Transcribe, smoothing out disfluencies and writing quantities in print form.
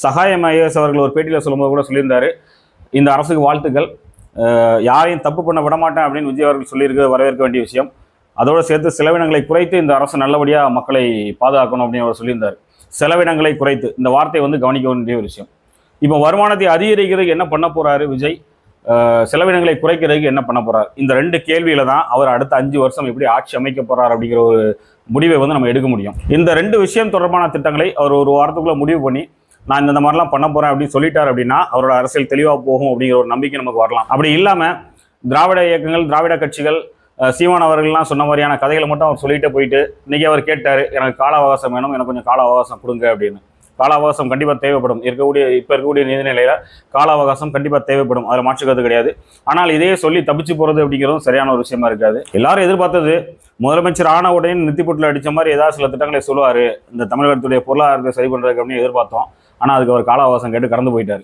சகாயம் IAS அவர்கள் ஒரு பேட்டியில் சொல்லும்போது கூட சொல்லியிருந்தாரு, இந்த அரசுக்கு வாழ்த்துக்கள், யாரையும் தப்பு பண்ண விடமாட்டேன் அப்படின்னு விஜய் அவர்கள் சொல்லியிருக்க வரவேற்க வேண்டிய விஷயம். அதோடு சேர்த்து செலவினங்களை குறைத்து இந்த அரசு நல்லபடியாக மக்களை பாதுகாக்கணும் அப்படின்னு அவர் சொல்லியிருந்தார். செலவினங்களை குறைத்து, இந்த வார்த்தை கவனிக்க வேண்டிய ஒரு விஷயம். இப்போ வருமானத்தை அதிகரிக்கிறதுக்கு என்ன பண்ண போறாரு விஜய், செலவினங்களை குறைக்கிறதுக்கு என்ன பண்ண போறார், இந்த 2 கேள்வியில தான் அவர் அடுத்த 5 வருஷம் எப்படி ஆட்சி அமைக்க போறார் அப்படிங்கிற ஒரு முடிவை நம்ம எடுக்க முடியும். இந்த 2 விஷயம் தொடர்பான திட்டங்களை அவர் ஒரு வாரத்துக்குள்ள முடிவு பண்ணி நான் இந்த மாதிரிலாம் பண்ண போறேன் அப்படின்னு சொல்லிட்டார் அப்படின்னா அவரோட அரசியல் தெளிவாக போகும் அப்படிங்கிற ஒரு நம்பிக்கை நமக்கு வரலாம். அப்படி இல்லாமல் திராவிட இயக்கங்கள், திராவிட கட்சிகள், சீமான் அவர்கள்லாம் சொன்ன மாதிரியான கதைகளை மட்டும் அவர் சொல்லிட்டு போயிட்டு இன்னைக்கு அவர் கேட்டார், எனக்கு கால அவகாசம் வேணும், எனக்கு கொஞ்சம் கால அவகாசம் கொடுங்க அப்படின்னு. கால அவகாசம் கண்டிப்பாக தேவைப்படும். இப்போ இருக்கக்கூடிய நிதிநிலையில் கால அவகாசம் கண்டிப்பாக தேவைப்படும், அதில் மாற்றுக்கிறது கிடையாது. ஆனால் இதையே சொல்லி தப்பிச்சு போகிறது அப்படிங்கிறதும் சரியான ஒரு விஷயமா இருக்காது. எல்லாரும் எதிர்பார்த்தது முதலமைச்சர் ஆன உடனே நித்திப்பொட்டில் அடித்த மாதிரி ஏதாவது சில திட்டங்களை சொல்லுவார், இந்த தமிழகத்துடைய பொருளாதாரத்தை சரி பண்ணுறதுக்கு அப்படின்னு எதிர்பார்த்தோம். ஆனால் அதுக்கு அவர் கால அவகாசம் கேட்டு கடந்து போயிட்டார்.